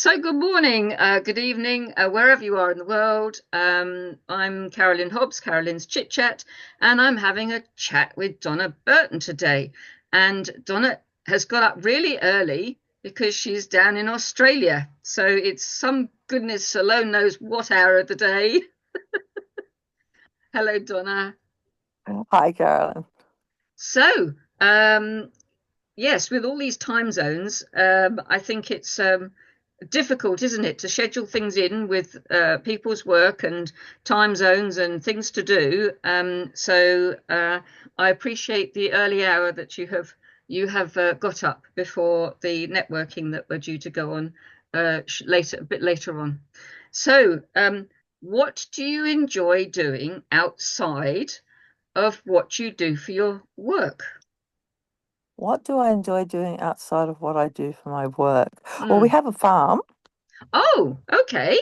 So, good morning, good evening, wherever you are in the world. I'm Carolyn Hobbs, Carolyn's Chitchat, and I'm having a chat with Donna Burton today. And Donna has got up really early because she's down in Australia. So it's some goodness alone knows what hour of the day. Hello, Donna. Hi, Carolyn. So, yes, with all these time zones, I think it's difficult, isn't it, to schedule things in with people's work and time zones and things to do. So I appreciate the early hour that you have got up before the networking that we're due to go on later, a bit later on. So, what do you enjoy doing outside of what you do for your work? What do I enjoy doing outside of what I do for my work? Well, we Mm. have a farm. Oh, okay.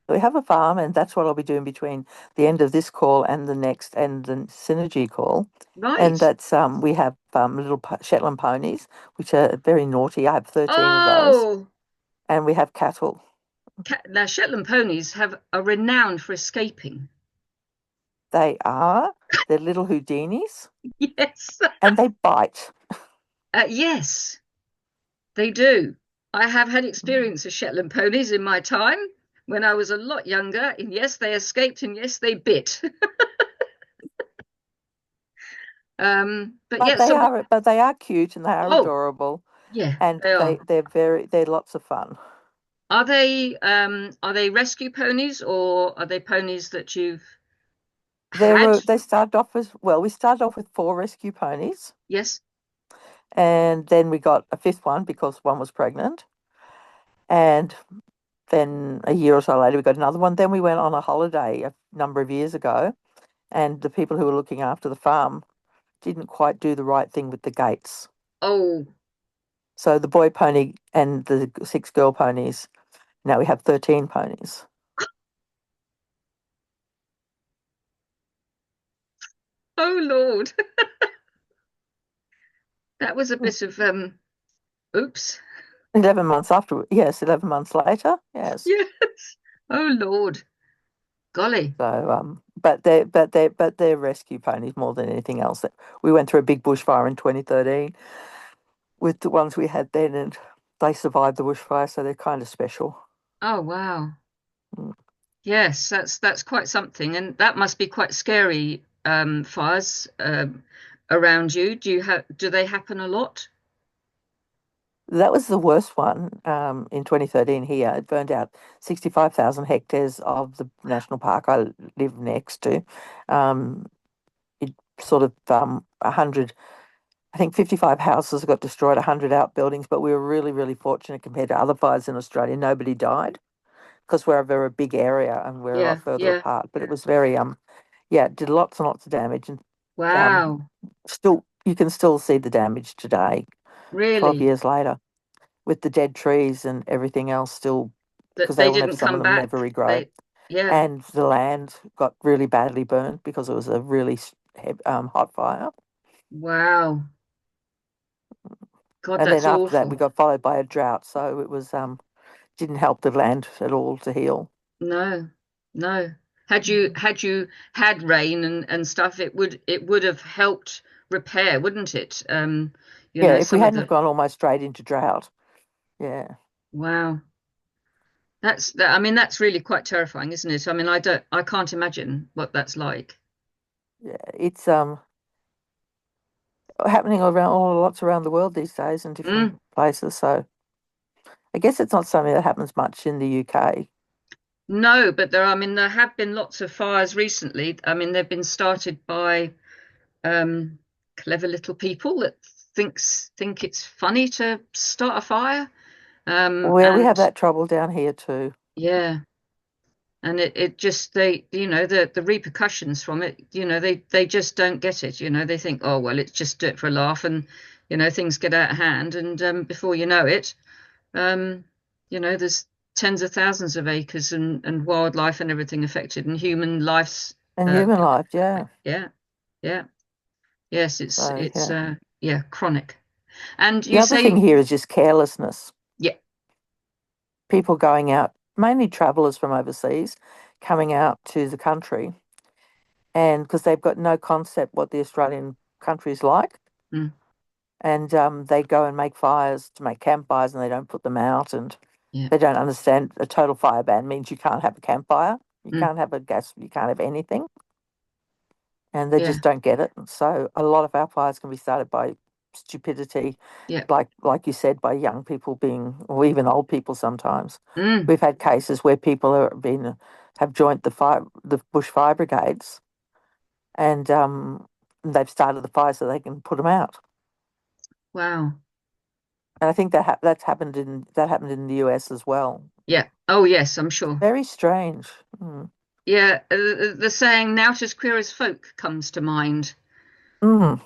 We have a farm, and that's what I'll be doing between the end of this call and the next and the synergy call. And Right. that's we have little Shetland ponies, which are very naughty. I have 13 of those, Oh, and we have cattle. now Shetland ponies are renowned for escaping. They're little Houdinis, Yes. and they bite. Yes, they do. I have had experience of Shetland ponies in my time when I was a lot younger, and yes, they escaped, and yes, they bit. But But yeah, so they are cute and they are oh, adorable, yeah, and they are. they're lots of fun. Are they rescue ponies or are they ponies that you've had? They started off as well. We started off with four rescue ponies, Yes. and then we got a fifth one because one was pregnant. And then a year or so later, we got another one. Then we went on a holiday a number of years ago, and the people who were looking after the farm didn't quite do the right thing with the gates. Oh, So the boy pony and the six girl ponies. Now we have 13 ponies. oh Lord. That was a bit of oops. 11 months after, yes, 11 months later, yes. Yes. Oh Lord. Golly. So, but they're rescue ponies more than anything else. That we went through a big bushfire in 2013 with the ones we had then, and they survived the bushfire, so they're kind of special. Oh wow. Mm. Yes, that's quite something, and that must be quite scary. Fires around you. Do they happen a lot? That was the worst one in 2013 here. It burned out 65,000 hectares of the national park I live next to. Um, it sort of 100, I think 55 houses got destroyed, 100 outbuildings, but we were really, really fortunate compared to other fires in Australia. Nobody died because we're a very big area and we're a lot Yeah, further yeah. apart. But it was very yeah, it did lots and lots of damage, and um Wow. still you can still see the damage today, 12 Really? years later, with the dead trees and everything else still, That because they they will never, didn't some of come them back? never regrow. They, yeah. And the land got really badly burned because it was a really hot fire. Wow. God, And then that's after that we awful. got followed by a drought, so it was didn't help the land at all to heal. No, no. Had you had rain and stuff, it would have helped repair, wouldn't it? Yeah, if we Some of hadn't have the gone almost straight into drought. Yeah. wow. I mean, that's really quite terrifying, isn't it? I mean, I can't imagine what that's like. Yeah, it's happening around all lots around the world these days in Mm, different places. So I guess it's not something that happens much in the UK. no, but I mean, there have been lots of fires recently. I mean, they've been started by um, clever little people that think it's funny to start a fire. Where we have And that trouble down here too. yeah, and it just the repercussions from it, they just don't get it. They think, oh well, it's just do it for a laugh, and things get out of hand, and before you know it, um, there's tens of thousands of acres and wildlife and everything affected, and human lives. And human life, yeah. Yeah, yeah, yes, it's So it's yeah. yeah, chronic. And The you other thing say, here is just carelessness. yeah, people going out, mainly travellers from overseas, coming out to the country, and because they've got no concept what the Australian country is like, Mm, and they go and make fires to make campfires, and they don't put them out, and yeah. they don't understand a total fire ban means you can't have a campfire, you Mm, can't have a gas, you can't have anything, and they yeah. just don't get it. So a lot of our fires can be started by stupidity, Yeah. like you said, by young people being, or even old people sometimes. Mm, We've had cases where people have joined the bush fire brigades, and they've started the fire so they can put them out. wow. And I think that happened in the US as well. Yeah. Oh, yes, I'm sure. Very strange. Mm. Yeah. The saying "Now 'tis queer as folk" comes to mind. Mm.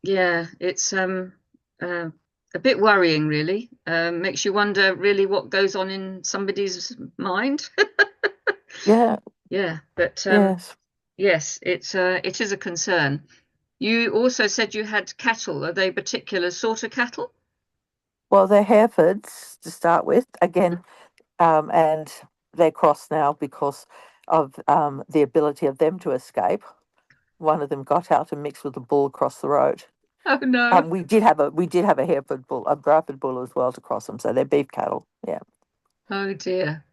Yeah, it's uh, a bit worrying, really. Makes you wonder, really, what goes on in somebody's mind. Yeah. Yeah, but Yes. yes, it is a concern. You also said you had cattle. Are they particular sort of cattle? Well, they're Herefords to start with. Again, and they're crossed now because of the ability of them to escape. One of them got out and mixed with a bull across the road. Oh no. We did have a Hereford bull, a Bradford bull as well to cross them, so they're beef cattle. Yeah, Oh dear.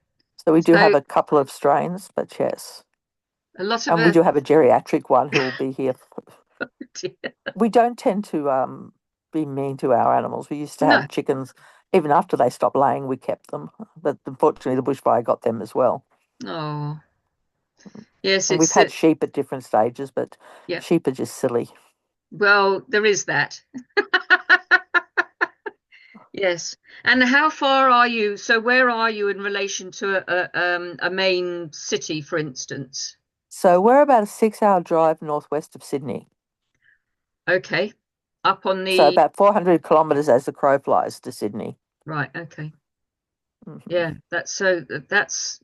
so we do have So a couple of strains, but yes, a lot of and we do have a geriatric one who will be here. dear. We don't tend to be mean to our animals. We used to No. have chickens. Even after they stopped laying, we kept them. But unfortunately, the bushfire got them as well. Oh, yes, And we've it's had sheep at different stages, but yeah. sheep are just silly. Well, there is that. Yes. And how far are you? So where are you in relation to a main city, for instance? So we're about a 6 hour drive northwest of Sydney. Okay. Up on So the about 400 kilometres as the crow flies to Sydney. right, okay. Hmm. Yeah, that's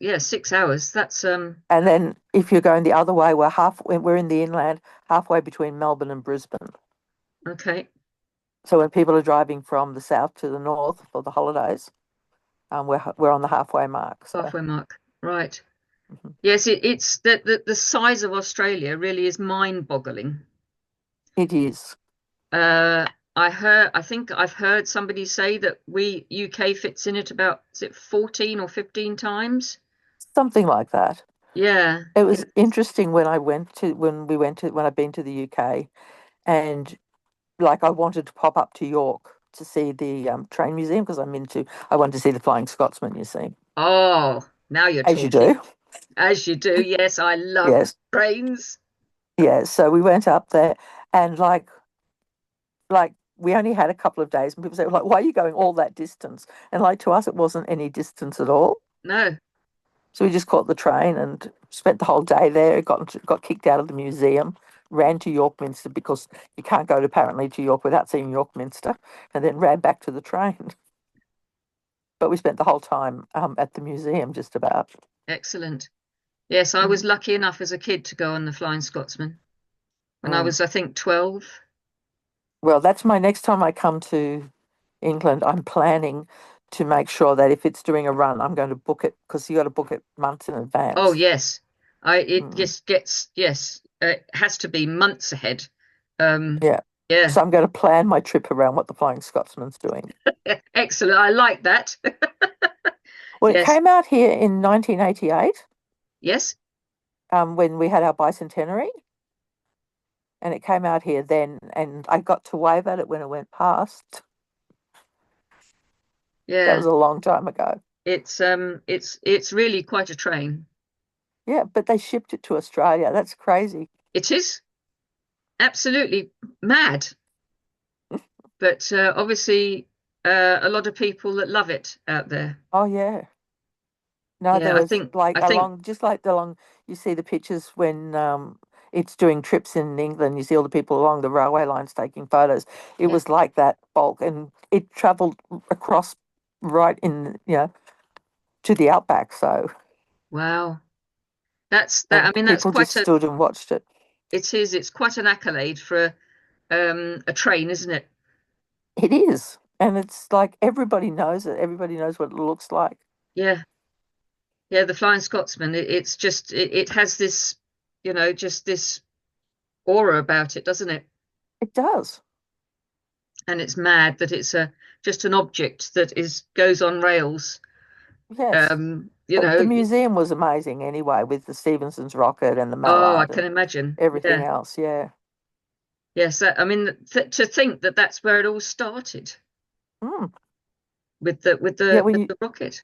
yeah, 6 hours. That's And then if you're going the other way, we're in the inland, halfway between Melbourne and Brisbane. okay. So when people are driving from the south to the north for the holidays, we're on the halfway mark. So Halfway mark. Right. mhm. Yes, it's the size of Australia really is mind-boggling. It is Uh, I think I've heard somebody say that we UK fits in it about, is it 14 or 15 times? something like that. Yeah, It yeah. was interesting when I've been to the UK, and like I wanted to pop up to York to see the train museum because I wanted to see the Flying Scotsman. You see, Oh, now you're as you talking. do. As you do. Yes, I love Yes, trains. yes. So we went up there, and like we only had a couple of days, and people say, like, why are you going all that distance? And like to us, it wasn't any distance at all. No, So we just caught the train and spent the whole day there. Got kicked out of the museum. Ran to York Minster because you can't go apparently to York without seeing York Minster, and then ran back to the train. But we spent the whole time at the museum, just about. excellent. Yes, I was Mm. lucky enough as a kid to go on the Flying Scotsman when I Mm. was, I think, 12. Well, that's my next time I come to England. I'm planning to make sure that if it's doing a run, I'm going to book it because you got to book it months in Oh, advance. yes. It Mm. just gets, yes, it has to be months ahead. Um, Yeah. yeah, So I'm going to plan my trip around what the Flying Scotsman's doing. excellent. I like that. Well, it Yes, came out here in 1988 yes, when we had our bicentenary, and it came out here then, and I got to wave at it when it went past. That yeah. was a long time ago. It's really quite a train. Yeah, but they shipped it to Australia. That's crazy. It is absolutely mad, but obviously a lot of people that love it out there. Oh yeah. No, Yeah, there was like I think just like along, you see the pictures when it's doing trips in England, you see all the people along the railway lines taking photos. It yeah. was like that bulk, and it travelled across right in, to the outback. So, Wow. That's that. I and mean, that's people just quite a. stood and watched it. It is. It's quite an accolade for a train, isn't it? It is. And it's like everybody knows it. Everybody knows what it looks like. Yeah, yeah, the Flying Scotsman. It's just it has this, just this aura about it, doesn't it? It does. And it's mad that it's a just an object that is goes on rails. Yes. You The know, museum was amazing anyway, with the Stephenson's rocket and the oh, I Mallard can and imagine. everything Yeah, else. Yeah. yes. I mean, to think that that's where it all started Mm. with the with Yeah. the When with you the rocket.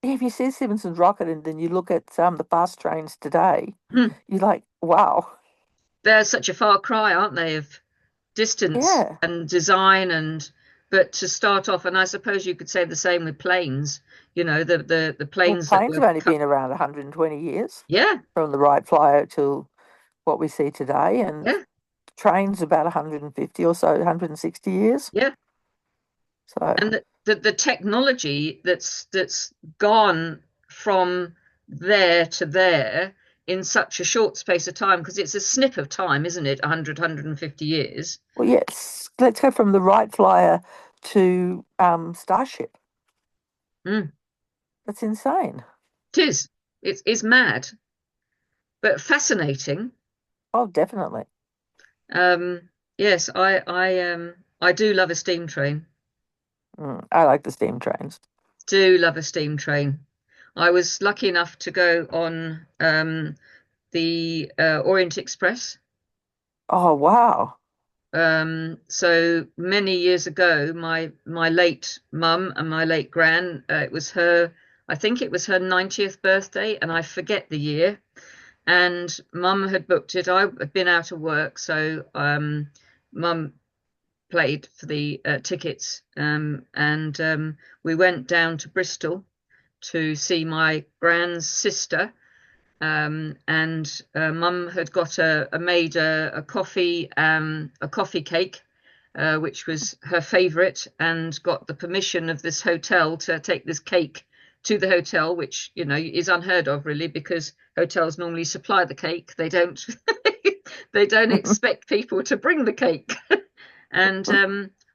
if you see Stephenson's rocket and then you look at the fast trains today, Hmm. you're like, wow. They're such a far cry, aren't they, of distance Yeah. and design but to start off, and I suppose you could say the same with planes. The Well, planes that planes were have only cut. been around 120 years Yeah, from the Wright Flyer to what we see today, and yeah, trains about 150 or so, 160 years. yeah. So, And the technology that's gone from there to there in such a short space of time, because it's a snip of time, isn't it? 100, 150 years. well, yes, let's go from the Wright Flyer to Starship. Mm, That's insane. it is. It's mad, but fascinating. Oh, definitely. Yes, I do love a steam train. I like the steam trains. Do love a steam train. I was lucky enough to go on the Orient Express. Oh, wow. So many years ago, my late mum and my late gran, it was her, I think it was her 90th birthday, and I forget the year. And mum had booked it. I had been out of work, so mum played for the tickets, and we went down to Bristol to see my grand's sister. And Mum had got made a coffee cake, which was her favourite, and got the permission of this hotel to take this cake to the hotel, which is unheard of really, because hotels normally supply the cake. They don't they don't expect people to bring the cake. And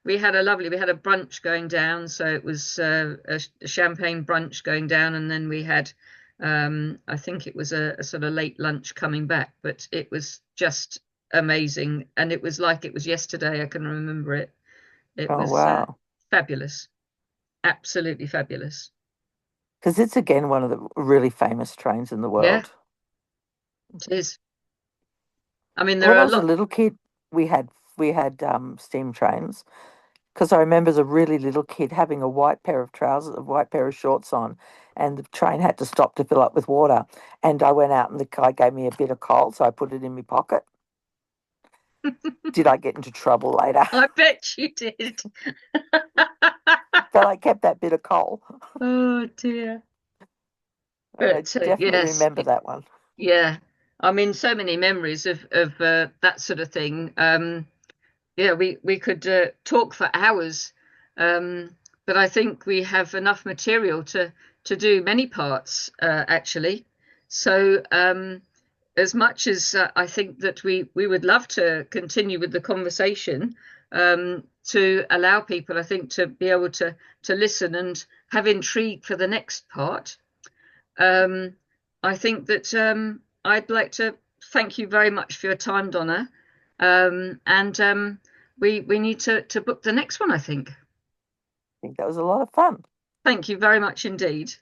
we had a brunch going down, so it was a champagne brunch going down, and then we had I think it was a sort of late lunch coming back, but it was just amazing, and it was like it was yesterday. I can remember it. It Oh, was wow. fabulous, absolutely fabulous. Because it's again one of the really famous trains in the Yeah, world. it is. I mean, there When are I a was a lot. little kid, we had steam trains. Because I remember as a really little kid having a white pair of trousers, a white pair of shorts on, and the train had to stop to fill up with water. And I went out and the guy gave me a bit of coal, so I put it in my pocket. Did I get into trouble later? I bet you did. But I kept that bit of coal. Oh dear. And I But definitely yes, remember that one. yeah. I mean, so many memories of that sort of thing. Yeah, we could talk for hours, but I think we have enough material to do many parts actually. So as much as I think that we would love to continue with the conversation, to allow people, I think, to be able to listen and have intrigue for the next part. Um, I think that I'd like to thank you very much for your time, Donna. And we need to book the next one, I think. I think that was a lot of fun. Thank you very much indeed.